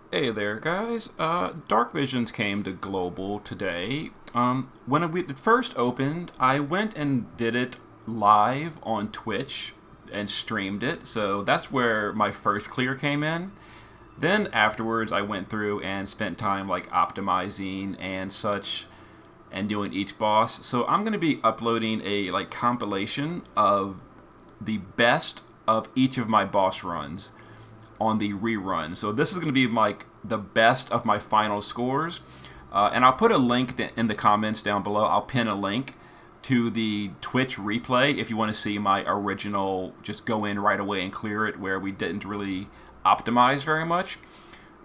Hey there, guys. Dark Visions came to Global today. When it first opened, I went and did it live on Twitch and streamed it, so that's where my first clear came in. Then afterwards, I went through and spent time like optimizing and such and doing each boss. So I'm going to be uploading a like compilation of the best of each of my boss runs on the rerun. So this is going to be like the best of my final scores. And I'll put a link in the comments down below. I'll pin a link to the Twitch replay if you want to see my original, just go in right away and clear it, where we didn't really optimize very much.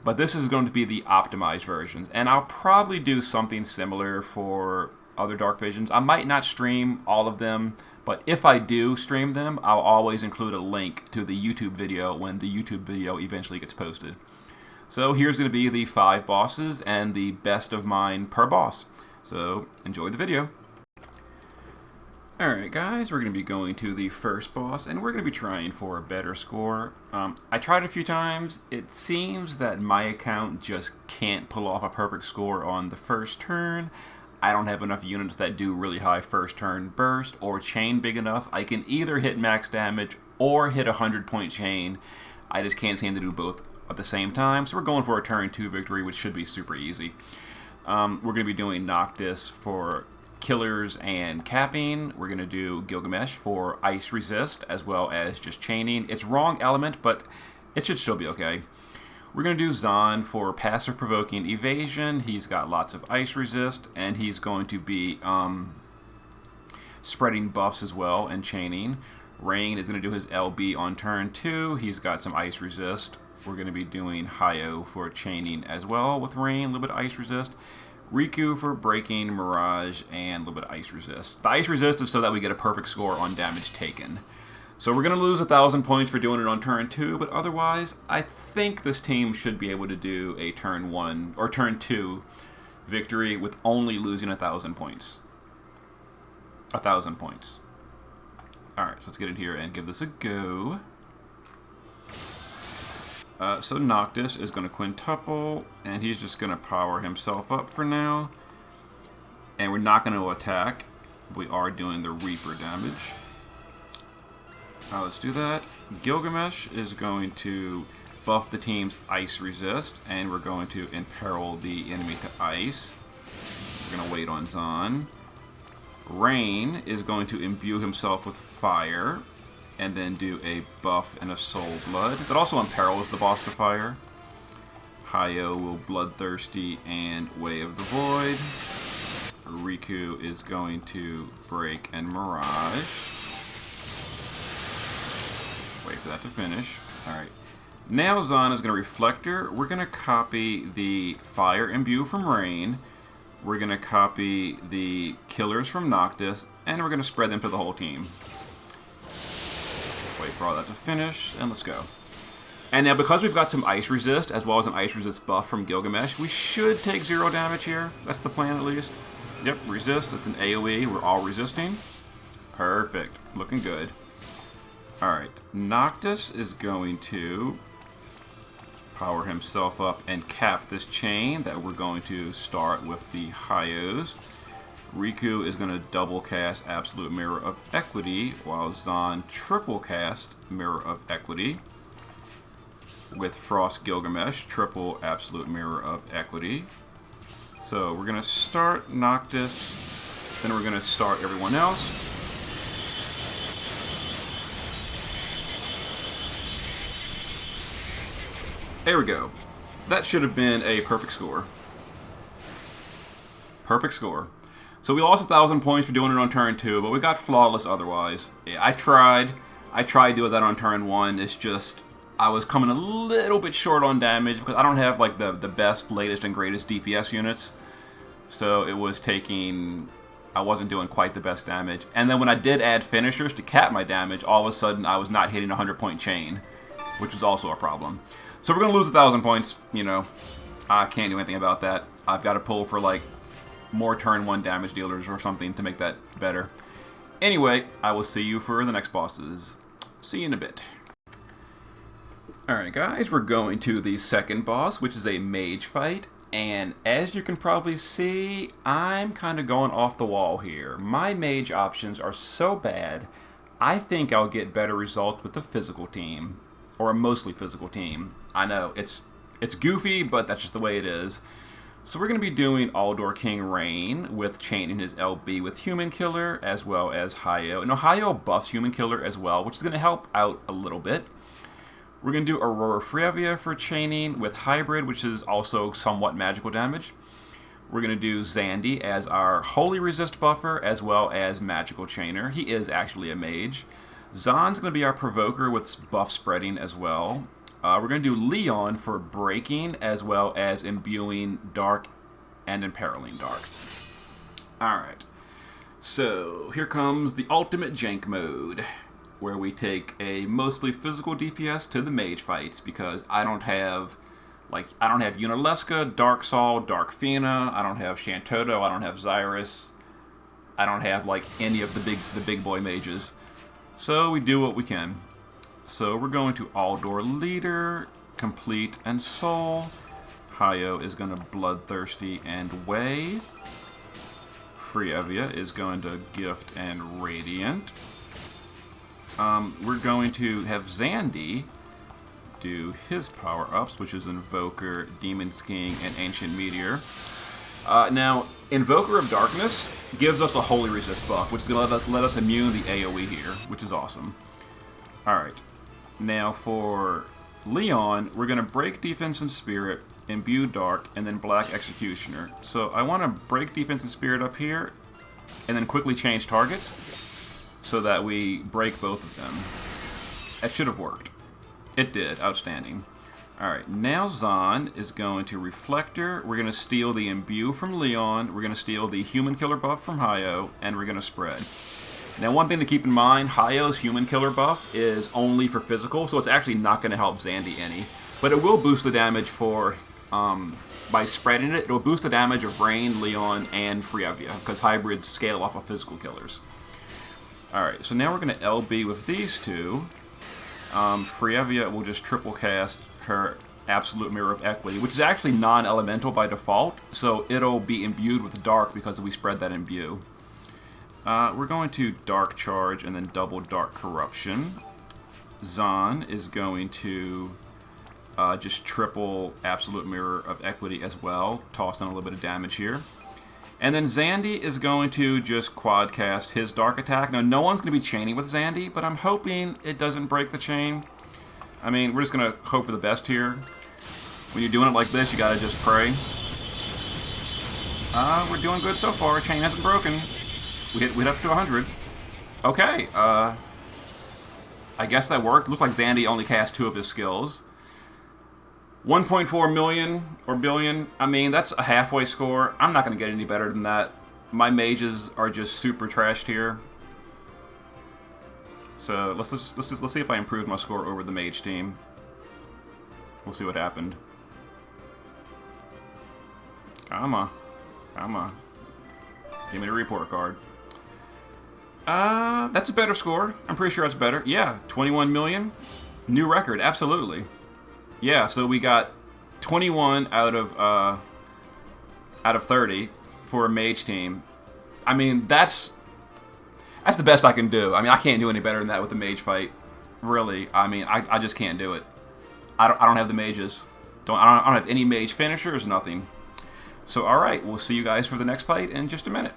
But this is going to be the optimized versions. And I'll probably do something similar for other Dark Visions. I might not stream all of them, but if I do stream them, I'll always include a link to the YouTube video when the YouTube video eventually gets posted. So here's going to be the 5 bosses and the best of mine per boss. So enjoy the video. Alright guys, we're going to be going to the first boss, and we're going to be trying for a better score. I tried a few times. It seems that my account just can't pull off a perfect score on the first turn. I don't have enough units that do really high first turn burst or chain big enough. I can either hit max damage or hit a 100-point chain. I just can't seem to do both at the same time. So we're going for a turn 2 victory, which should be super easy. We're going to be doing Noctis for killers and capping. We're going to do Gilgamesh for ice resist as well as just chaining. It's wrong element, but it should still be okay. We're going to do Zahn for passive provoking evasion. He's got lots of ice resist, and he's going to be spreading buffs as well and chaining. Rain is going to do his LB on turn 2. He's got some ice resist. We're going to be doing Hayo for chaining as well with Rain, a little bit of ice resist. Riku for breaking, Mirage, and a little bit of ice resist. The ice resist is so that we get a perfect score on damage taken. So we're going to lose 1,000 points for doing it on turn 2, but otherwise, I think this team should be able to do a turn 1 or turn 2 victory with only losing 1,000 points. 1,000 points. Alright, so let's get in here and give this a go. So Noctis is going to quintuple, and he's just going to power himself up for now. And we're not going to attack. We are doing the Reaper damage. Let's do that. Gilgamesh is going to buff the team's ice resist, and we're going to imperil the enemy to ice. We're going to wait on Zahn. Rain is going to imbue himself with fire, and then do a buff and a soul blood. That also imperils the boss to fire. Hayo will bloodthirsty and way of the void. Riku is going to break and mirage. Wait for that to finish. Alright. Now Zahn is going to Reflector. We're going to copy the Fire Imbue from Rain. We're going to copy the Killers from Noctis. And we're going to spread them to the whole team. Wait for all that to finish. And let's go. And now because we've got some Ice Resist, as well as an Ice Resist buff from Gilgamesh, we should take 0 damage here. That's the plan at least. Yep, resist. It's an AoE. We're all resisting. Perfect. Looking good. Alright, Noctis is going to power himself up and cap this chain that we're going to start with the Hayos. Riku is going to double cast Absolute Mirror of Equity, while Zahn triple cast Mirror of Equity. With Frost Gilgamesh, triple Absolute Mirror of Equity. So we're going to start Noctis, then we're going to start everyone else. There we go. That should have been a perfect score. Perfect score. So we lost 1,000 points for doing it on turn 2, but we got flawless otherwise. Yeah, I tried doing that on turn 1. It's just, I was coming a little bit short on damage because I don't have like the best, latest, and greatest DPS units. So it was taking, I wasn't doing quite the best damage. And then when I did add finishers to cap my damage, all of a sudden I was not hitting a 100-point chain, which was also a problem. So we're going to lose 1,000 points, you know. I can't do anything about that. I've got to pull for, like, more turn 1 damage dealers or something to make that better. Anyway, I will see you for the next bosses. See you in a bit. Alright guys, we're going to the second boss, which is a mage fight. And as you can probably see, I'm kind of going off the wall here. My mage options are so bad, I think I'll get better results with the physical team. Or a mostly physical team. I know, it's goofy, but that's just the way it is. So we're going to be doing Aldor King Rain with chaining his LB with Human Killer as well as Hayo. And Hayo buffs Human Killer as well, which is going to help out a little bit. We're going to do Aurora Frievia for chaining with Hybrid, which is also somewhat magical damage. We're going to do Zandy as our Holy Resist buffer as well as magical chainer. He is actually a mage. Zon's going to be our Provoker with buff spreading as well. We're going to do Leon for breaking as well as imbuing dark and imperiling dark. Alright, so here comes the ultimate jank mode, where we take a mostly physical DPS to the mage fights because I don't have Unalesca, Dark Sol, Dark Fina, I don't have Shantoto, I don't have Xyrus, I don't have like any of the big boy mages. So we do what we can. So we're going to Aldor Leader, Complete and Soul. Hayo is going to Bloodthirsty and Way. Frievia is going to Gift and Radiant. We're going to have Zandy do his power-ups, which is Invoker, Demon's King, and Ancient Meteor. Now, Invoker of Darkness gives us a Holy Resist buff, which is going to let us immune the AoE here, which is awesome. Alright, now for Leon, we're going to break Defense and Spirit, Imbue Dark, and then Black Executioner. So I want to break Defense and Spirit up here, and then quickly change targets, so that we break both of them. That should have worked. It did. Outstanding. Alright, now Zon is going to Reflector. We're going to steal the Imbue from Leon. We're going to steal the Human Killer buff from Hayo, and we're going to spread. Now, one thing to keep in mind, Hayo's Human Killer buff is only for physical, so it's actually not going to help Zandy any. But it will boost the damage for, by spreading it, it'll boost the damage of Rain, Leon, and Frievia, because hybrids scale off of physical killers. Alright, so now we're going to LB with these two. Frievia will just triple cast her Absolute Mirror of Equity, which is actually non-elemental by default, so it'll be imbued with Dark because we spread that imbue. We're going to Dark Charge and then double Dark Corruption. Zon is going to just triple Absolute Mirror of Equity as well, toss in a little bit of damage here. And then Zandy is going to just quad cast his Dark Attack. Now, no one's going to be chaining with Zandy, but I'm hoping it doesn't break the chain. I mean, we're just going to hope for the best here. When you're doing it like this, you got to just pray. We're doing good so far. Chain hasn't broken. We hit up to 100. Okay, I guess that worked. Looks like Zandy only cast 2 of his skills. 1.4 million or billion, I mean, that's a halfway score. I'm not going to get any better than that. My mages are just super trashed here. So let's see if I improve my score over the mage team. We'll see what happened. Come on. Come on. Give me the report card. That's a better score. I'm pretty sure that's better. Yeah, 21 million. New record, absolutely. Yeah, so we got 21 out of 30 for a mage team. I mean, that's the best I can do. I mean, I can't do any better than that with a mage fight. Really, I mean, I just can't do it. I don't have the mages. I don't have any mage finishers, nothing. So, all right, we'll see you guys for the next fight in just a minute.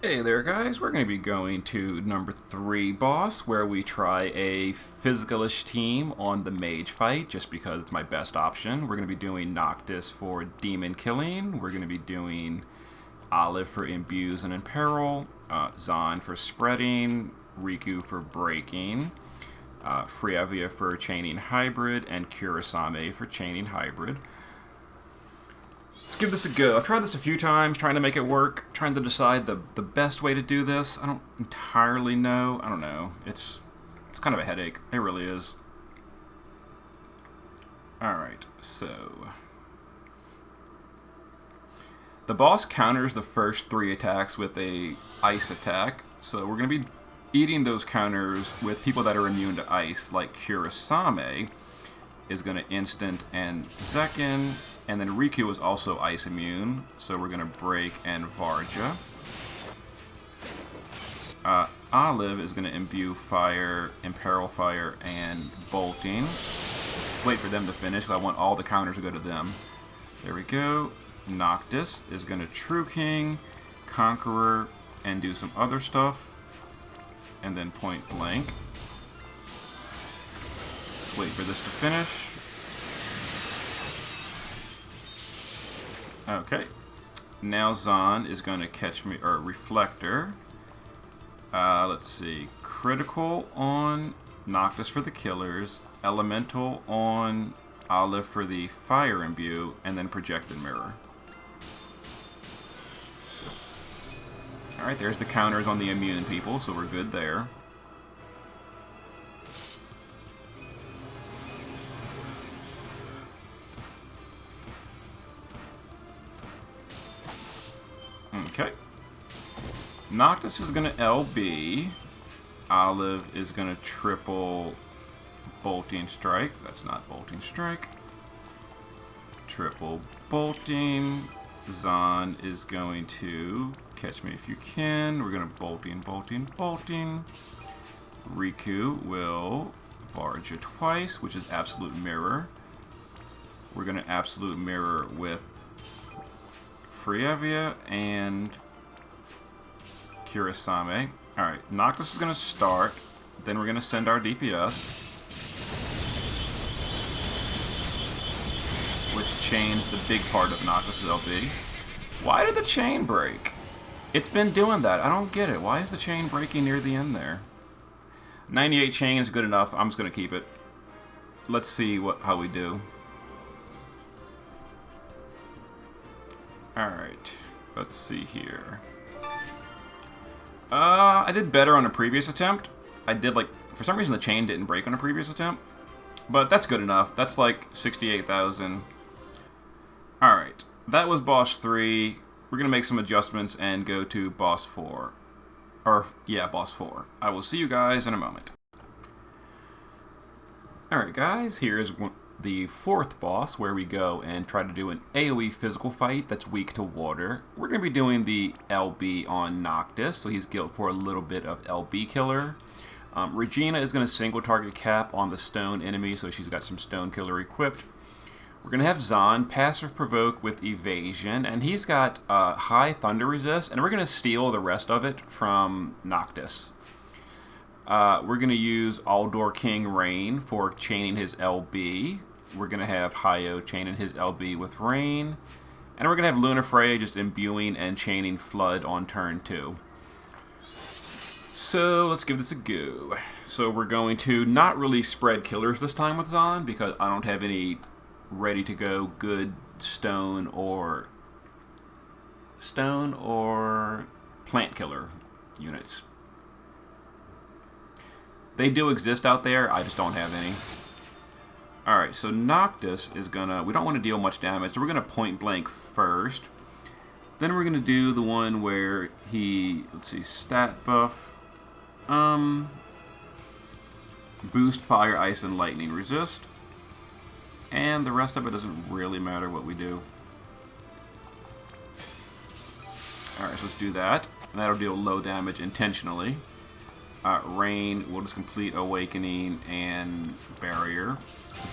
Hey there guys, we're going to be going to number 3 boss, where we try a physicalish team on the mage fight, just because it's my best option. We're going to be doing Noctis for demon killing, we're going to be doing Olive for imbues and imperil, Zon for spreading, Riku for breaking, Frievia for chaining hybrid, and Kurasame for chaining hybrid. Let's give this a go. I've tried this a few times, trying to make it work, trying to decide the best way to do this. I don't entirely know. I don't know. It's kind of a headache. It really is. Alright, so the boss counters the first 3 attacks with a ice attack. So we're going to be eating those counters with people that are immune to ice, like Kurasame, is going to instant and Zekin, and then Riku is also ice immune, so we're going to break and Varja. Olive is going to imbue fire, imperil fire, and bolting. Wait for them to finish, because I want all the counters to go to them. There we go. Noctis is going to True King, Conqueror, and do some other stuff. And then point blank. Wait for this to finish. Okay. Now Zahn is going to catch me, or Reflector. Let's see. Critical on Noctis for the killers. Elemental on Olive for the fire imbue. And then Projected Mirror. Alright, there's the counters on the immune people, so we're good there. Okay. Noctis is going to LB. Olive is going to triple Bolting Strike. That's not Bolting Strike. Triple Bolting. Zahn is going to Catch Me If You Can. We're going to Bolting, Bolting, Bolting. Riku will Varja twice, which is Absolute Mirror. We're going to Absolute Mirror with Frievia and Kurasame. Alright, Noctis is going to start. Then we're going to send our DPS. Which chains the big part of Noctis' LB. Why did the chain break? It's been doing that. I don't get it. Why is the chain breaking near the end there? 98 chain is good enough. I'm just going to keep it. Let's see how we do. Alright. Let's see here. I did better on a previous attempt. I did, like, for some reason the chain didn't break on a previous attempt. But that's good enough. That's like 68,000. Alright. That was boss 3. We're going to make some adjustments and go to boss 4. Or, yeah, boss 4. I will see you guys in a moment. Alright guys, here's the 4th boss where we go and try to do an AoE physical fight that's weak to water. We're going to be doing the LB on Noctis, so he's guilt for a little bit of LB killer. Regina is going to single target cap on the stone enemy, so she's got some stone killer equipped. We're going to have Zahn passive provoke with evasion, and he's got high thunder resist, and we're going to steal the rest of it from Noctis. We're going to use Aldor King Rain for chaining his LB. We're going to have Hayo chaining his LB with Rain. And we're going to have Lunafreya just imbuing and chaining Flood on turn 2. So let's give this a go. So we're going to not really spread killers this time with Zahn because I don't have any ready to go good stone or plant killer units. They do exist out there, I just don't have any. Alright, so Noctis is gonna... We don't want to deal much damage, so we're gonna point blank first. Then we're gonna do the one where he... Let's see, stat buff. Boost fire, ice, and lightning resist. And the rest of it doesn't really matter what we do. Alright, so let's do that. And that'll deal low damage intentionally. Rain will just complete Awakening and Barrier.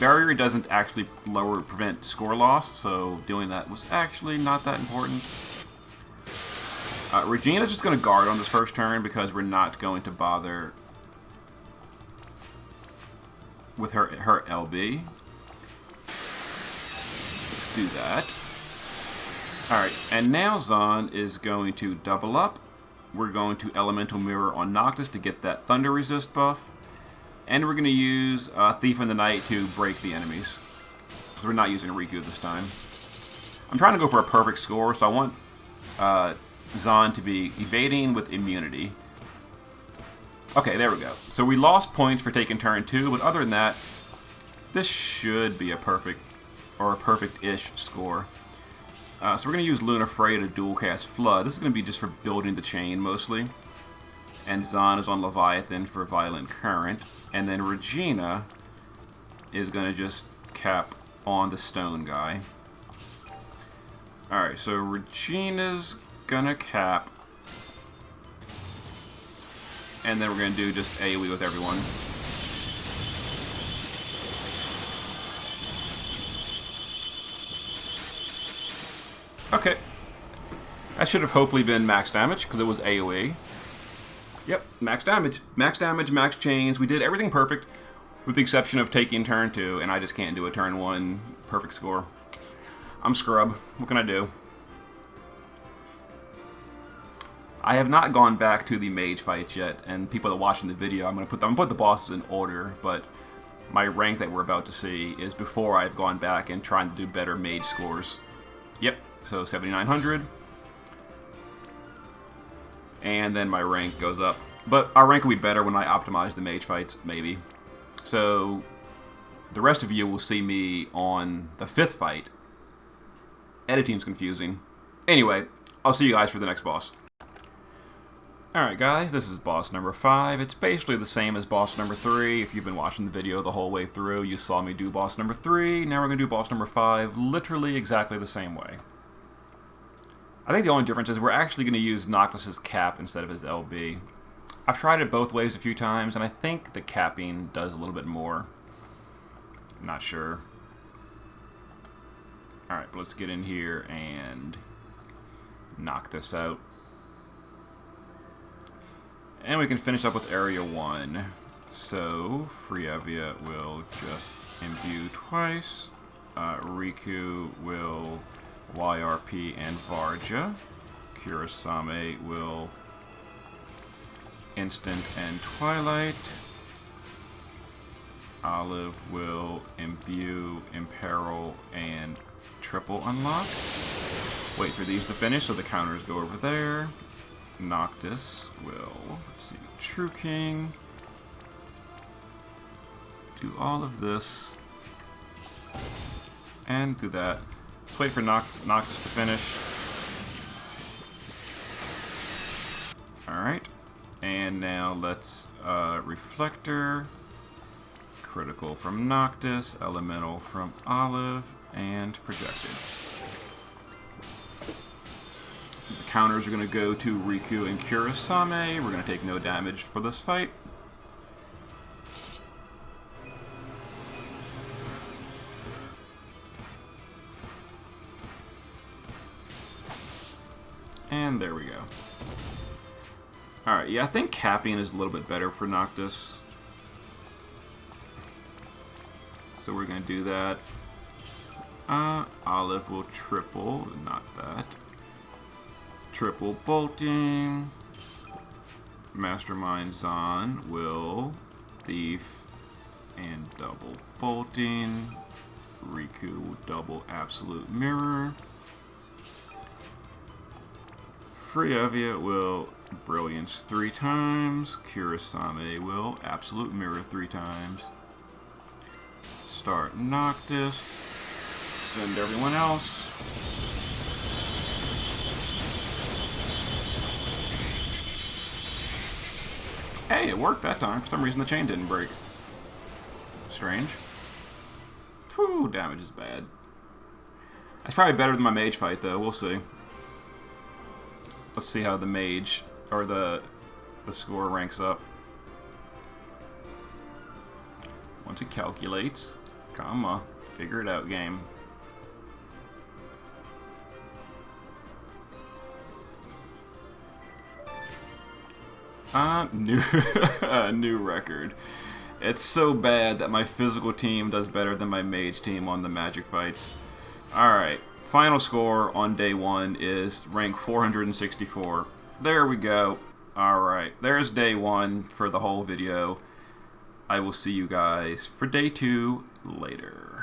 Barrier doesn't actually prevent score loss, so doing that was actually not that important. Regina's just going to guard on this first turn because we're not going to bother with her LB. Let's do that. Alright, and now Zahn is going to double up. We're going to Elemental Mirror on Noctis to get that Thunder Resist buff. And we're going to use Thief in the Night to break the enemies. Because we're not using Riku this time. I'm trying to go for a perfect score, so I want Zahn to be evading with immunity. Okay, there we go. So we lost points for taking turn 2, but other than that, this should be a perfect, or a perfect-ish score. So we're going to use Lunafreya to dual cast Flood. This is going to be just for building the chain, mostly. And Zahn is on Leviathan for Violent Current. And then Regina is going to just cap on the stone guy. Alright, so Regina's going to cap. And then we're going to do just AoE with everyone. Okay. That should have hopefully been max damage, because it was AoE. Yep, max damage. Max damage, max chains. We did everything perfect, with the exception of taking turn 2, and I just can't do a turn 1 perfect score. I'm scrub. What can I do? I have not gone back to the mage fights yet, and people that are watching the video, I'm gonna put the bosses in order, but my rank that we're about to see is before I've gone back and trying to do better mage scores. Yep, so 7,900. And then my rank goes up. But our rank will be better when I optimize the mage fights, maybe. So the rest of you will see me on the 5th fight. Editing's confusing. Anyway, I'll see you guys for the next boss. Alright guys, this is boss number 5. It's basically the same as boss number 3. If you've been watching the video the whole way through, you saw me do boss number 3. Now we're going to do boss number 5, literally exactly the same way. I think the only difference is we're actually going to use Noctis's cap instead of his LB. I've tried it both ways a few times, and I think the capping does a little bit more. I'm not sure. Alright, but let's get in here and knock this out. And we can finish up with Area 1. So, Frievia will just imbue twice. Riku will YRP and Varja. Kurosame will Instant and Twilight. Olive will imbue, imperil, and triple unlock. Wait for these to finish so the counters go over there. Noctis will, let's see, True King. Do all of this. And do that. Let's wait for Noctis to finish. Alright. And now let's Reflector. Critical from Noctis. Elemental from Olive. And Projected. The counters are going to go to Riku and Kurosame. We're going to take no damage for this fight. And there we go. Alright, yeah, I think capping is a little bit better for Noctis. So we're going to do that. Olive will triple, not that. Triple bolting. Mastermind Zahn will thief and double bolting. Riku will double absolute mirror. Frievia will brilliance 3 times. Kurosame will absolute mirror 3 times. Start Noctis. Send everyone else. Hey, it worked that time. For some reason the chain didn't break. Strange. Whew, damage is bad. That's probably better than my mage fight though, we'll see. Let's see how the mage, or the score ranks up. Once it calculates, come on, figure it out, game. New record. It's so bad that my physical team does better than my mage team on the magic fights. Alright, final score on day 1 is rank 464. There we go. Alright, there's day 1 for the whole video. I will see you guys for day 2 later.